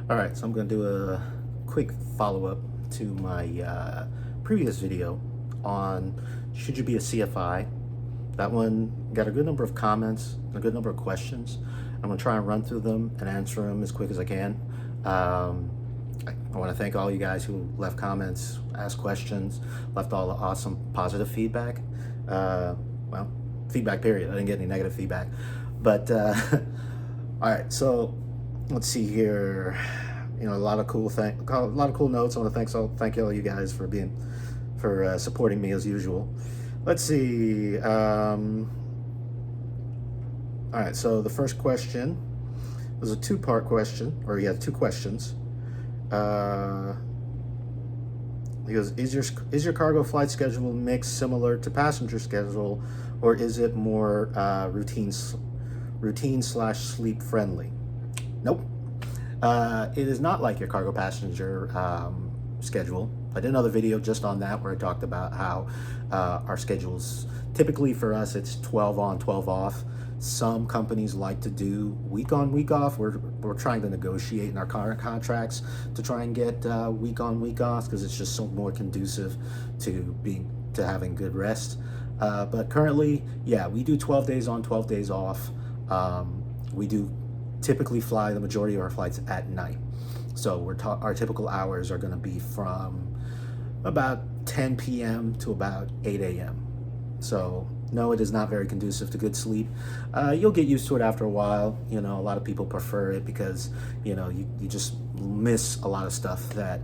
All right, so I'm going to do a quick follow-up to my previous video on should you be a CFI. That one got a good number of comments, a good number of questions. I'm going to try and run through them and answer them as quick as I can. I want to thank all you guys who left comments, asked questions, left all the awesome positive feedback. Well, feedback period. I didn't get any negative feedback. But all right, so let's see here. You know, a lot of cool notes. I want to thank all you guys for supporting me as usual. Let's see. All right, so the first question was a two-part question, or you had two questions. He goes, is your cargo flight schedule mix similar to passenger schedule, or is it more routine/sleep friendly? Nope. It is not like your cargo passenger schedule. I did another video just on that where I talked about how our schedules, typically for us, it's 12 on, 12 off. Some companies like to do week on, week off. We're trying to negotiate in our current contracts to try and get week on, week off, because it's just so more conducive to having good rest. But currently, yeah, we do 12 days on, 12 days off. We do typically fly the majority of our flights at night. So our typical hours are going to be from about 10 p.m. to about 8 a.m. So no, it is not very conducive to good sleep. You'll get used to it after a while. You know, a lot of people prefer it because, you know, you just miss a lot of stuff that,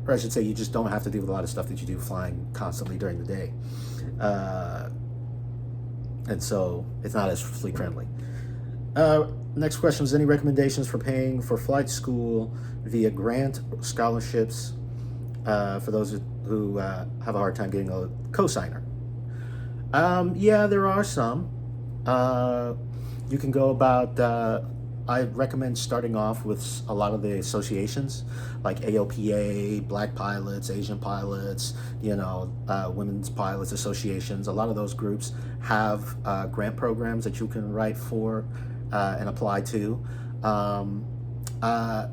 or I should say, you just don't have to deal with a lot of stuff that you do flying constantly during the day. And so it's not as sleep friendly. Next question is, any recommendations for paying for flight school via grant scholarships for those who have a hard time getting a cosigner? Yeah, there are some. You can go about, I recommend starting off with a lot of the associations like AOPA, Black Pilots, Asian Pilots, you know, Women's Pilots Associations. A lot of those groups have grant programs that you can write for and apply to.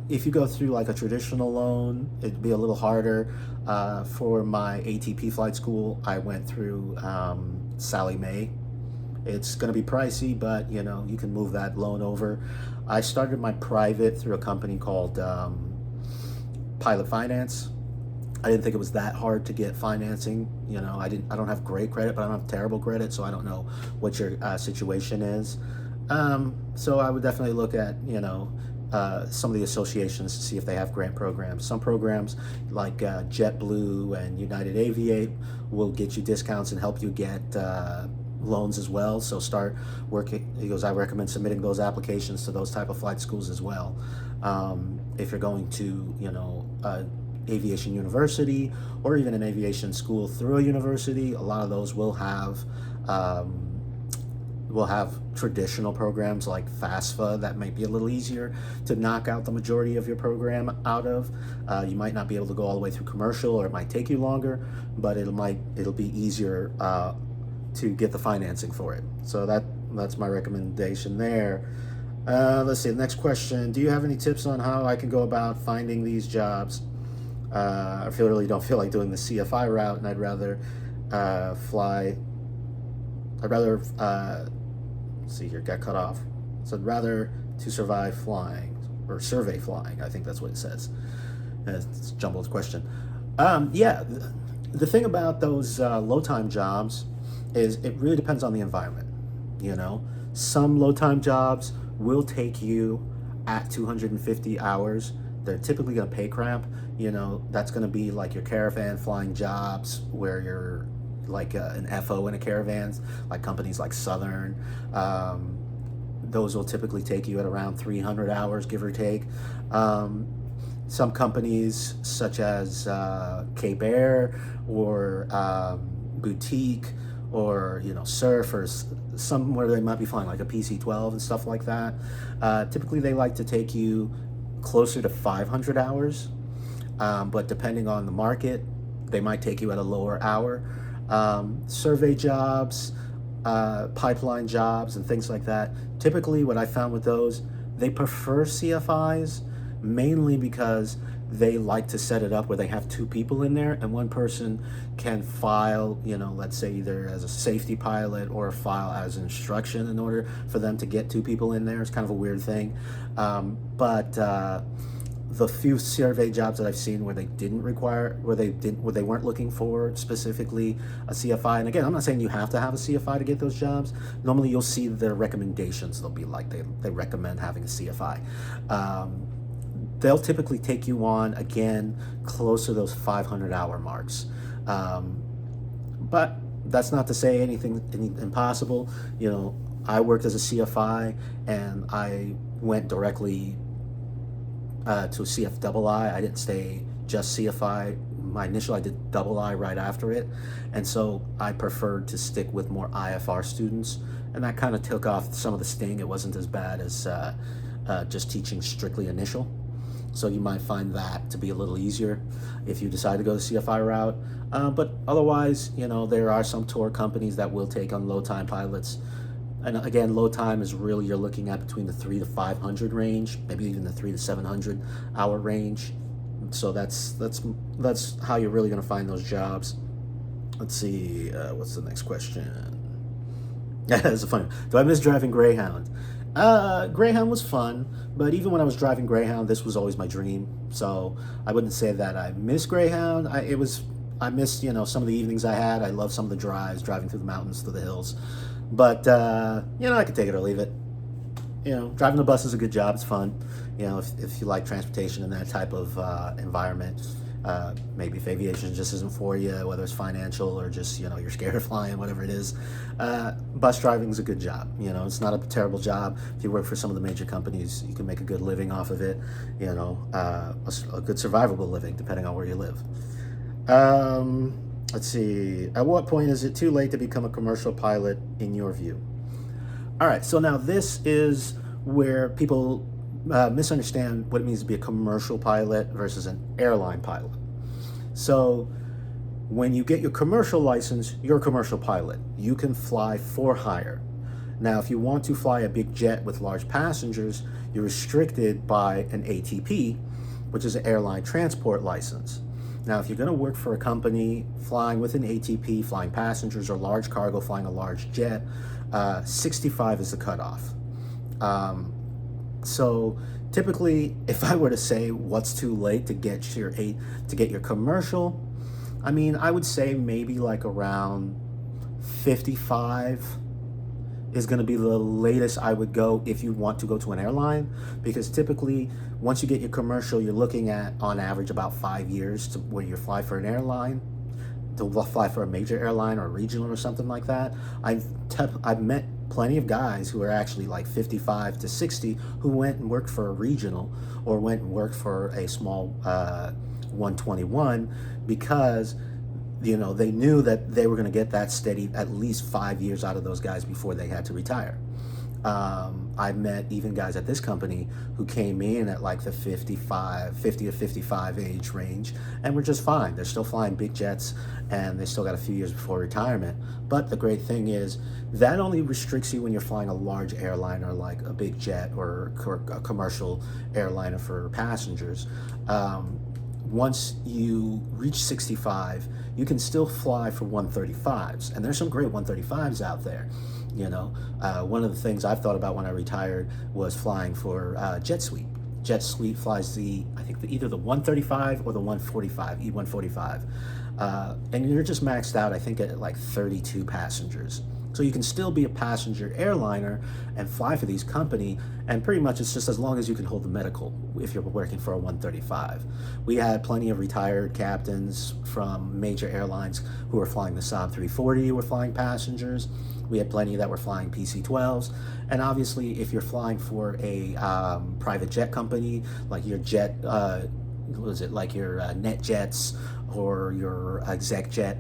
If you go through like a traditional loan, it'd be a little harder. For my ATP flight school, I went through Sallie Mae. It's going to be pricey, but you know, you can move that loan over. I started my private through a company called Pilot Finance. I didn't think it was that hard to get financing. You know, I don't have great credit, but I don't have terrible credit, so I don't know what your situation is. So I would definitely look at, you know, some of the associations to see if they have grant programs. Some programs like JetBlue and United Aviate will get you discounts and help you get loans as well. So start working. He goes, I recommend submitting those applications to those type of flight schools as well. If you're going to, you know, aviation university or even an aviation school through a university, a lot of those will have traditional programs like FAFSA that might be a little easier to knock out the majority of your program out of. You might not be able to go all the way through commercial, or it might take you longer, but it'll be easier to get the financing for it. So that's my recommendation there. Let's see, the next question. Do you have any tips on how I can go about finding these jobs? I really don't feel like doing the CFI route, and I'd rather see here, got cut off. So I'd rather to survive flying, or survey flying, I think that's what it says. It's a jumbled question. Yeah, the thing about those low time jobs is it really depends on the environment. You know, some low time jobs will take you at 250 hours. They're typically going to pay crap. You know, that's going to be like your caravan flying jobs where you're like an FO in a caravan, like companies like Southern. Those will typically take you at around 300 hours, give or take. Some companies such as Cape Air or Boutique, or, you know, Surf, or somewhere they might be flying like a PC-12 and stuff like that. Typically they like to take you closer to 500 hours, but depending on the market, they might take you at a lower hour. Survey jobs, pipeline jobs, and things like that. Typically what I found with those, they prefer CFIs mainly because they like to set it up where they have two people in there, and one person can file, let's say either as a safety pilot or file as instruction in order for them to get two people in there. It's kind of a weird thing. But the few survey jobs that I've seen where they didn't require, where they weren't looking for specifically a CFI, and again, I'm not saying you have to have a CFI to get those jobs. Normally you'll see their recommendations. They'll be like, they recommend having a CFI. They'll typically take you on, again, close to those 500-hour marks. But that's not to say anything impossible. I worked as a CFI, and I went directly to CFII. I didn't stay just CFI. I did double I right after it. And so I preferred to stick with more IFR students. And that kind of took off some of the sting. It wasn't as bad as just teaching strictly initial. So you might find that to be a little easier if you decide to go the CFI route. But otherwise, there are some tour companies that will take on low time pilots. And again, low time is really, you're looking at between the 300 to 500 range, maybe even the 300 to 700 hour range. So that's how you're really going to find those jobs. Let's see, what's the next question? That's a funny one. Do I miss driving Greyhound? Greyhound was fun, but even when I was driving Greyhound, this was always my dream. So I wouldn't say that I miss Greyhound. I missed, some of the evenings I had. I love some of the drives, driving through the mountains, through the hills. But, I could take it or leave it. Driving the bus is a good job. It's fun. If you like transportation in that type of environment. Maybe if aviation just isn't for you, whether it's financial or just, you're scared of flying, whatever it is. Bus driving is a good job. It's not a terrible job. If you work for some of the major companies, you can make a good living off of it, a good survivable living, depending on where you live. Let's see. At what point is it too late to become a commercial pilot, in your view? All right. So now this is where people misunderstand what it means to be a commercial pilot versus an airline pilot. So when you get your commercial license, you're a commercial pilot. You can fly for hire. Now, if you want to fly a big jet with large passengers, you're restricted by an ATP, which is an airline transport license. Now, if you're going to work for a company flying with an ATP, flying passengers or large cargo, flying a large jet, 65 is the cutoff. So typically, if I were to say what's too late to get your commercial, I would say maybe like around 55 is going to be the latest I would go if you want to go to an airline, because typically once you get your commercial, you're looking at on average about 5 years to where you fly for an airline, to fly for a major airline or a regional or something like that. I've met plenty of guys who are actually like 55 to 60 who went and worked for a regional or went and worked for a small 121 because they knew that they were going to get that steady at least 5 years out of those guys before they had to retire. I met even guys at this company who came in at like the 50 to 55 age range and were just fine. They're still flying big jets and they still got a few years before retirement. But the great thing is that only restricts you when you're flying a large airliner like a big jet or a commercial airliner for passengers. Once you reach 65, you can still fly for 135s, and there's some great 135s out there. One of the things I've thought about when I retired was flying for Jet Suite. Jet Suite flies either the 135 or the 145, E145, and you're just maxed out, I think, at like 32 passengers. So you can still be a passenger airliner and fly for these company, and pretty much it's just as long as you can hold the medical if you're working for a 135. We had plenty of retired captains from major airlines who were flying the Saab 340, who were flying passengers. We had plenty that were flying PC-12s. And obviously, if you're flying for a private jet company, like your jet, like your NetJets or your exec jet,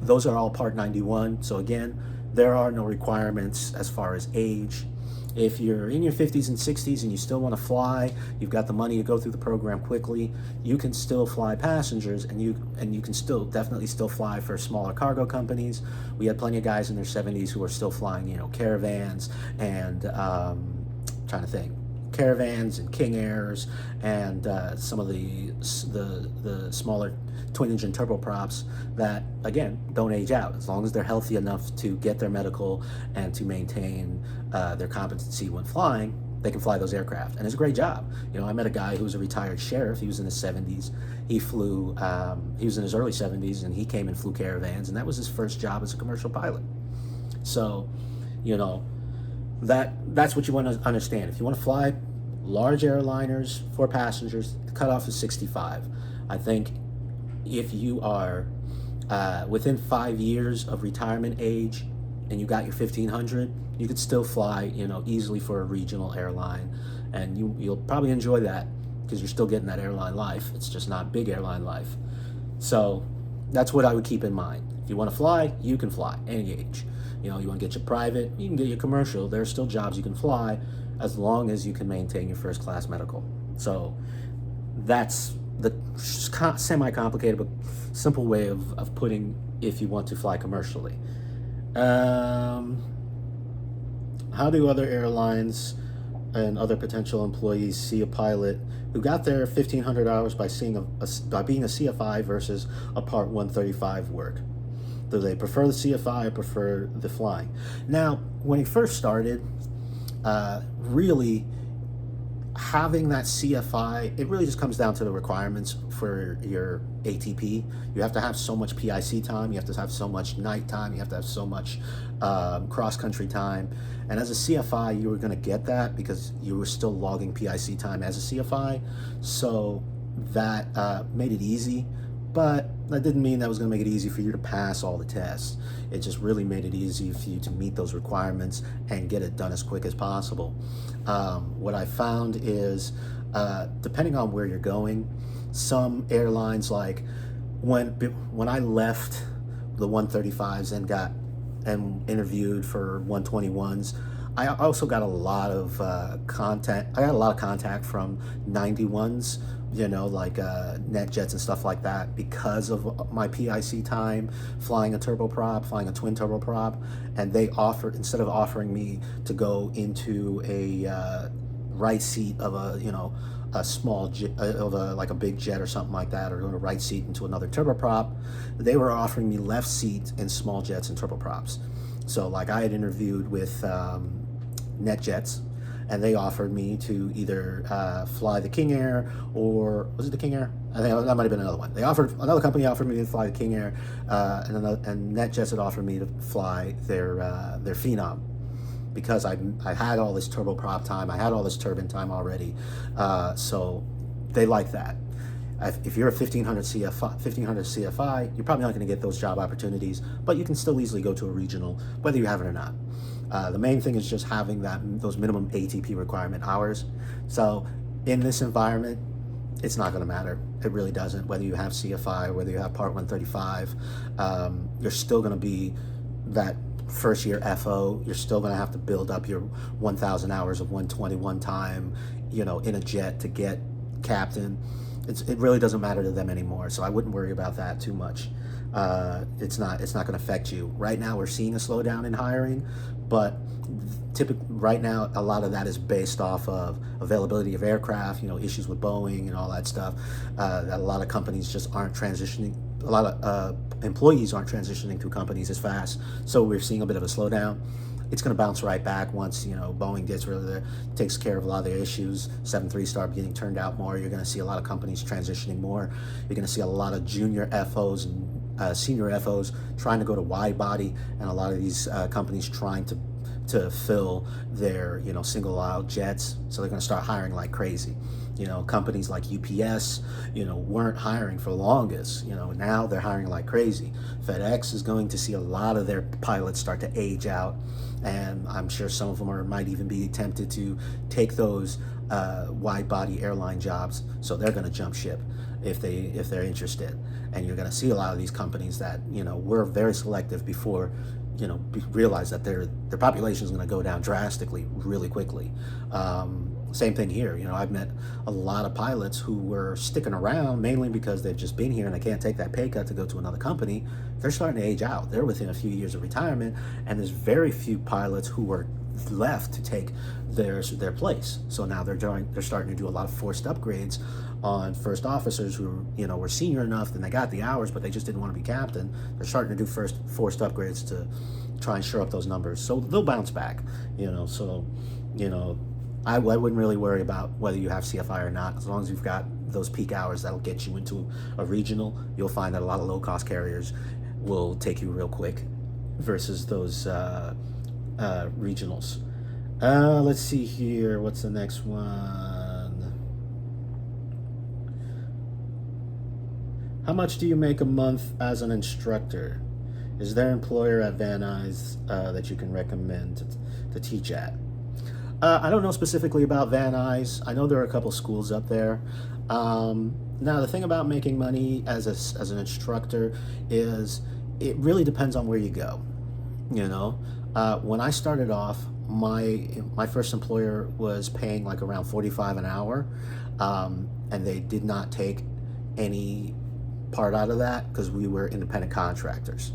those are all Part 91. So again, there are no requirements as far as age. If you're in your 50s and 60s and you still want to fly, you've got the money to go through the program quickly, you can still fly passengers, and you can definitely still fly for smaller cargo companies. We had plenty of guys in their 70s who are still flying, caravans and trying to think, Caravans and King Airs and some of the smaller twin engine turboprops that, again, don't age out as long as they're healthy enough to get their medical and to maintain their competency when flying. They can fly those aircraft, and it's a great job. I met a guy who was a retired sheriff. He was in his 70s. He flew. He was in his early 70s, and he came and flew Caravans, and that was his first job as a commercial pilot. So, that's what you want to understand. If you want to fly large airliners for passengers, the cutoff is 65. I think if you are within 5 years of retirement age and you got your 1500, you could still fly, easily for a regional airline, and you'll probably enjoy that because you're still getting that airline life. It's just not big airline life. So that's what I would keep in mind. If you want to fly, you can fly any age. You want to get your private, you can get your commercial. There are still jobs you can fly as long as you can maintain your first class medical. So that's the semi-complicated but simple way of putting if you want to fly commercially. How do other airlines and other potential employees see a pilot who got their $1,500 by being a CFI versus a Part 135 work? Do they prefer the CFI or prefer the flying? Now, when he first started, really having that CFI, it really just comes down to the requirements for your ATP. You have to have so much PIC time, you have to have so much night time, you have to have so much cross-country time. And as a CFI, you were going to get that because you were still logging PIC time as a CFI. So that made it easy. But that didn't mean that was going to make it easy for you to pass all the tests. It just really made it easy for you to meet those requirements and get it done as quick as possible. What I found is, depending on where you're going, some airlines, like when I left the 135s and interviewed for 121s, I also got a lot of contact. I got a lot of contact from 91s, like NetJets and stuff like that, because of my PIC time flying a turboprop, flying a twin turboprop, and they offered, instead of offering me to go into a right seat of a small jet, like a big jet or something like that, or going to right seat into another turboprop, they were offering me left seat in small jets and turboprops. So like I had interviewed with NetJets, and they offered me to either fly the King Air, or was it the King Air? I think that might have been another one. Another company offered me to fly the King Air, and NetJets had offered me to fly their Phenom, because I had all this turboprop time, I had all this turbine time already, so they like that. If you're a 1500 CFI, you're probably not going to get those job opportunities, but you can still easily go to a regional, whether you have it or not. The main thing is just having those minimum ATP requirement hours. So in this environment, it's not going to matter. It really doesn't. Whether you have CFI or whether you have Part 135, you're still going to be that first year FO. You're still going to have to build up your 1,000 hours of 121 time, in a jet to get captain. It really doesn't matter to them anymore. So I wouldn't worry about that too much. It's not going to affect you. Right now, we're seeing a slowdown in hiring, but typically right now, a lot of that is based off of availability of aircraft, issues with Boeing and all that stuff. That a lot of companies just aren't transitioning. A lot of employees aren't transitioning to companies as fast. So we're seeing a bit of a slowdown. It's going to bounce right back once Boeing takes care of a lot of their issues. 737 start getting turned out more. You're going to see a lot of companies transitioning more. You're going to see a lot of junior FOs and senior FOs trying to go to wide body, and a lot of these companies trying to fill their single aisle jets. So they're going to start hiring like crazy. Companies like UPS, weren't hiring for the longest. Now they're hiring like crazy. FedEx is going to see a lot of their pilots start to age out, and I'm sure some of them might even be tempted to take those wide body airline jobs. So they're going to jump ship if they're interested. And you're going to see a lot of these companies that were very selective before realize that their population is going to go down drastically really quickly. Same thing here. I've met a lot of pilots who were sticking around mainly because they've just been here and they can't take that pay cut to go to another company. They're starting to age out. They're within a few years of retirement, and there's very few pilots who are left to take their place. So now they're starting to do a lot of forced upgrades on first officers who were senior enough and they got the hours, but they just didn't want to be captain. They're starting to do forced upgrades to try and shore up those numbers. So they'll bounce back. So I wouldn't really worry about whether you have CFI or not. As long as you've got those peak hours, that'll get you into a regional. You'll find that a lot of low-cost carriers will take you real quick versus those regionals. Let's see here. What's the next one? How much do you make a month as an instructor? Is there an employer at Van Nuys that you can recommend to teach at? I don't know specifically about Van Nuys. I know there are a couple schools up there. Now, the thing about making money as an instructor is it really depends on where you go. When I started off, my first employer was paying like around $45 an hour, and they did not take any part out of that because we were independent contractors.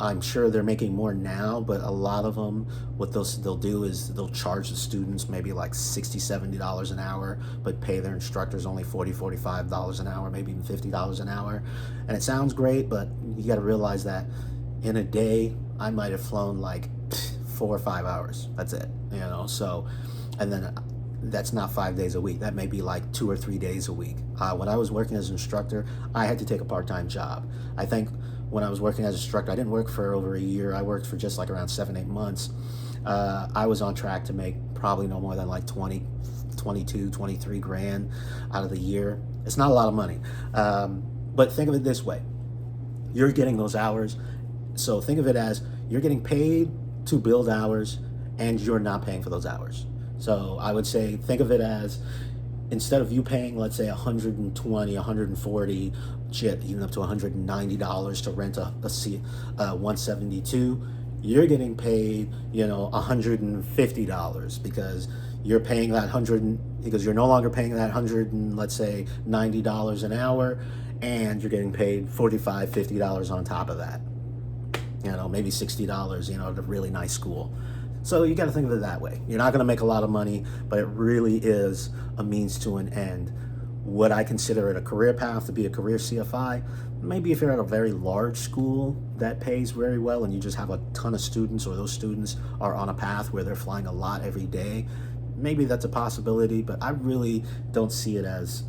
I'm sure they're making more now, but a lot of them, what they'll do is they'll charge the students maybe like $60, $70 an hour, but pay their instructors only $40, $45 an hour, maybe even $50 an hour. And it sounds great, but you got to realize that in a day, I might have flown like 4 or 5 hours. That's it, so, and then that's not 5 days a week. That may be like 2 or 3 days a week. When I was working as an instructor, I had to take a part-time job. I think when I was working as an instructor, I didn't work for over a year. I worked for just like around 7-8 months. I was on track to make probably no more than like 20, 22, 23 grand out of the year. It's not a lot of money. But think of it this way. You're getting those hours. So think of it as you're getting paid to build hours and you're not paying for those hours. So I would say, think of it as instead of you paying, let's say $120, $140, shit, even up to $190 to rent a 172, you're getting paid, $150 because you're paying that because you're no longer paying that let's say $90 an hour, and you're getting paid $45, $50 on top of that. Maybe $60, at a really nice school. So you got to think of it that way. You're not going to make a lot of money, but it really is a means to an end. Would I consider it a career path to be a career CFI? Maybe if you're at a very large school that pays very well and you just have a ton of students, or those students are on a path where they're flying a lot every day, maybe that's a possibility, but I really don't see it as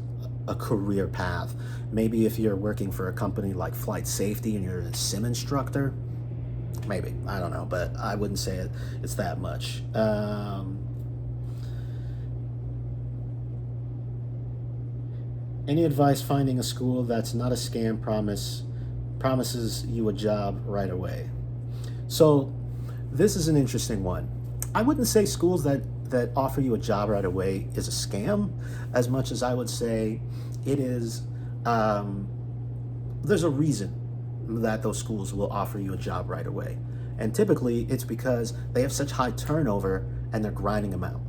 a career path. Maybe if you're working for a company like Flight Safety and you're a sim instructor, maybe, I don't know, but I wouldn't say it's that much. Any advice finding a school that's not a scam, promises you a job right away? So this is an interesting one. I wouldn't say schools that offer you a job right away is a scam, as much as I would say it is, there's a reason that those schools will offer you a job right away. And typically it's because they have such high turnover and they're grinding them out.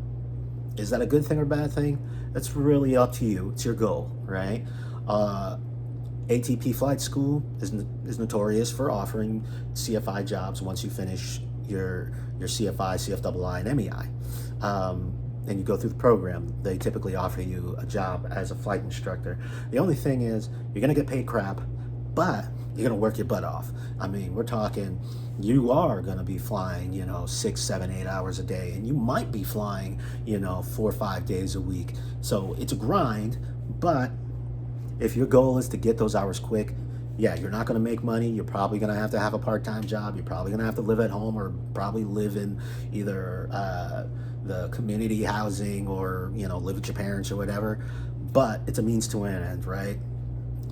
Is that a good thing or bad thing? That's really up to you. It's your goal, right? ATP Flight School is notorious for offering CFI jobs once you finish your CFI, CFII, and MEI. And you go through the program. They typically offer you a job as a flight instructor. The only thing is you're going to get paid crap, but you're going to work your butt off. I mean, we're talking, you are going to be flying, 6, 7, 8 hours a day, and you might be flying, 4 or 5 days a week. So it's a grind, but if your goal is to get those hours quick, yeah, you're not going to make money. You're probably going to have a part-time job. You're probably going to have to live at home, or probably live in either the community housing, or, live with your parents or whatever. But it's a means to an end, right?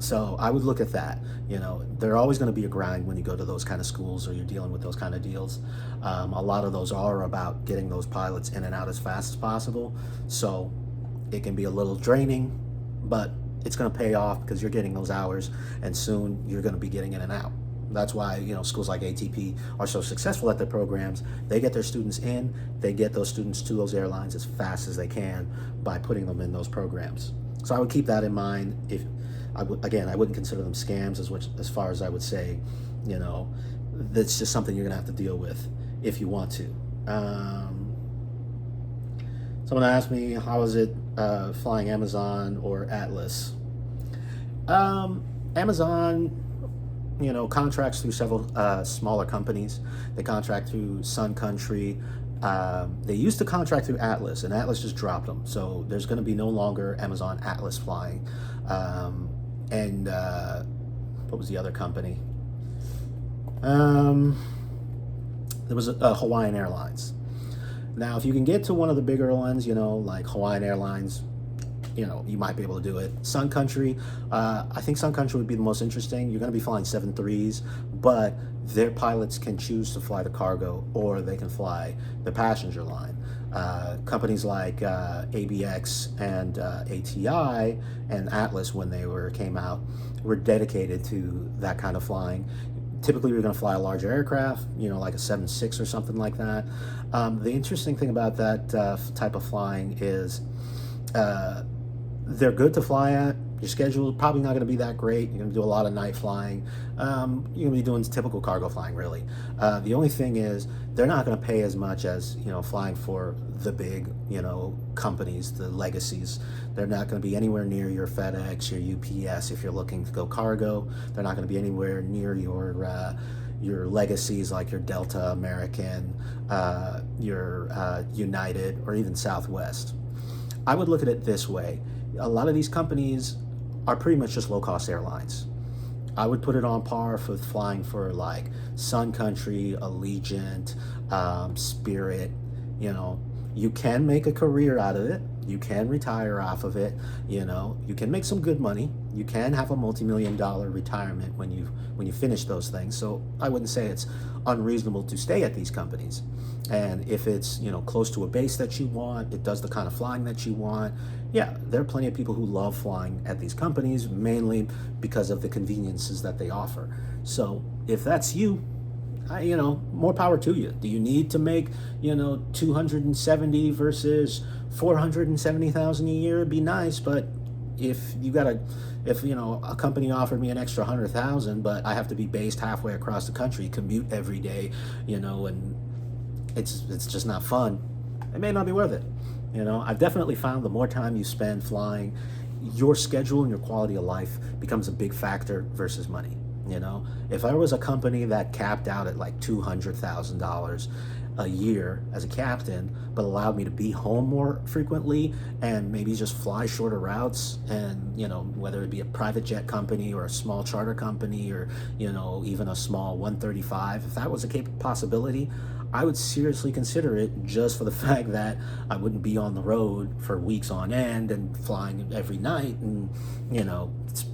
So I would look at that. There's always going to be a grind when you go to those kind of schools or you're dealing with those kind of deals. A lot of those are about getting those pilots in and out as fast as possible. So it can be a little draining, but it's going to pay off because you're getting those hours, and soon you're going to be getting in and out. That's why, schools like ATP are so successful at their programs. They get their students in, they get those students to those airlines as fast as they can by putting them in those programs. So I would keep that in mind. I wouldn't consider them scams as far as I would say, that's just something you're going to have to deal with if you want to. Um, Someone asked me, how is it flying Amazon or Atlas? Amazon, contracts through several smaller companies. They contract through Sun Country. They used to contract through Atlas, and Atlas just dropped them. So there's going to be no longer Amazon Atlas flying. And what was the other company? There was Hawaiian Airlines. Now, if you can get to one of the bigger ones, like Hawaiian Airlines, you might be able to do it. Sun Country, I think Sun Country would be the most interesting. You're going to be flying 737s, but their pilots can choose to fly the cargo or they can fly the passenger line. Companies like ABX and ATI and Atlas, when they came out, were dedicated to that kind of flying. Typically, we're going to fly a larger aircraft, like a 767 or something like that. The interesting thing about that type of flying is they're good to fly at. Your schedule is probably not going to be that great. You're going to do a lot of night flying. You're going to be doing typical cargo flying, really. The only thing is they're not going to pay as much as, flying for the big, companies, the legacies. They're not going to be anywhere near your FedEx, your UPS if you're looking to go cargo. They're not going to be anywhere near your legacies like your Delta, American, your United, or even Southwest. I would look at it this way. A lot of these companies are pretty much just low-cost airlines. I would put it on par with flying for like Sun Country, Allegiant, Spirit. You can make a career out of it. You can retire off of it. You can make some good money. You can have a multi-million-dollar retirement when you finish those things. So I wouldn't say it's unreasonable to stay at these companies. And if it's close to a base that you want, it does the kind of flying that you want. Yeah, there are plenty of people who love flying at these companies, mainly because of the conveniences that they offer. So if that's you, more power to you. Do you need to make 270 versus 470,000 a year? It'd be nice, but if a company offered me an extra 100,000, but I have to be based halfway across the country, commute every day, and it's just not fun, it may not be worth it. I've definitely found the more time you spend flying, your schedule and your quality of life becomes a big factor versus money. If I was a company that capped out at like $200,000 a year as a captain, but allowed me to be home more frequently and maybe just fly shorter routes, and whether it be a private jet company or a small charter company or even a small 135, if that was a possibility, I would seriously consider it, just for the fact that I wouldn't be on the road for weeks on end and flying every night, and it's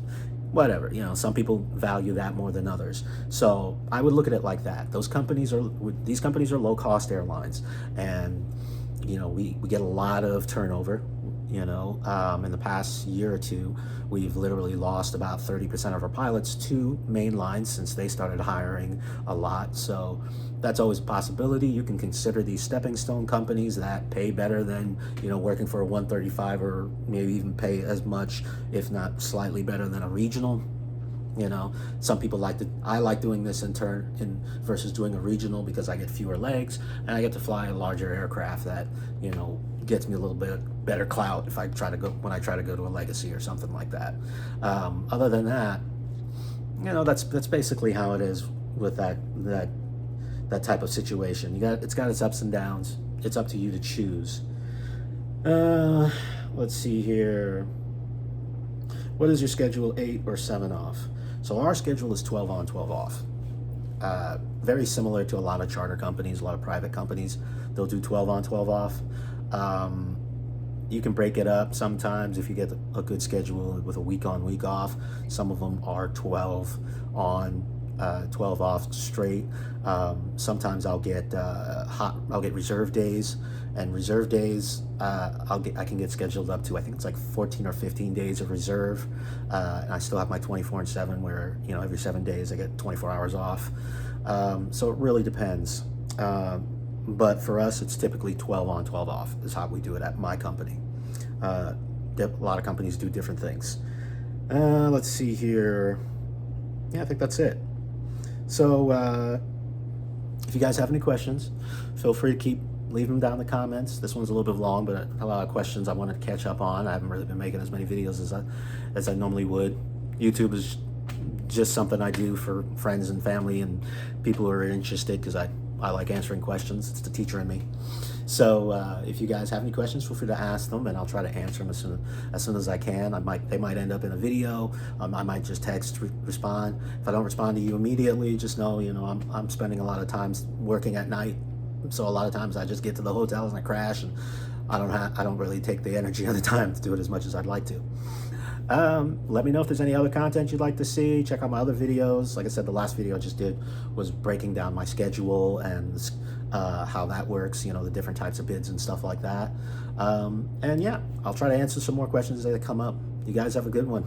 whatever. Some people value that more than others. So I would look at it like that. These companies are low cost airlines, and we get a lot of turnover. In the past year or two, we've literally lost about 30% of our pilots to main lines since they started hiring a lot. So that's always a possibility. You can consider these stepping stone companies that pay better than working for a 135, or maybe even pay as much, if not slightly better than a regional. Some people I like doing this versus doing a regional, because I get fewer legs and I get to fly a larger aircraft that gets me a little bit better clout when I try to go to a legacy or something like that. Other than that, that's basically how it is with that type of situation. It's got its ups and downs. It's up to you to choose. Let's see here. What is your schedule, 8 or 7 off? So our schedule is 12 on, 12 off. Very similar to a lot of charter companies, a lot of private companies. They'll do 12 on, 12 off. You can break it up sometimes if you get a good schedule with a week on, week off. Some of them are 12 on, 12 off straight. Sometimes I'll get reserve days, and reserve days I can get scheduled up to, I think it's like 14 or 15 days of reserve, and I still have my 24/7 where every 7 days I get 24 hours off. So it really depends. But for us, it's typically 12 on, 12 off is how we do it at my company. A lot of companies do different things. Let's see here. Yeah, I think that's it. So if you guys have any questions, feel free to keep leaving them down in the comments. This one's a little bit long, but a lot of questions I wanted to catch up on. I haven't really been making as many videos as I normally would. YouTube is just something I do for friends and family and people who are interested, because I like answering questions. It's the teacher in me. So if you guys have any questions, feel free to ask them, and I'll try to answer them as soon as I can. They might end up in a video. I might just text respond. If I don't respond to you immediately, just know, I'm spending a lot of times working at night, so a lot of times I just get to the hotels and I crash, and I don't really take the energy or the time to do it as much as I'd like to. Let me know if there's any other content you'd like to see. Check out my other videos. Like I said, the last video I just did was breaking down my schedule and how that works, the different types of bids and stuff like that. And yeah, I'll try to answer some more questions as they come up. You guys have a good one.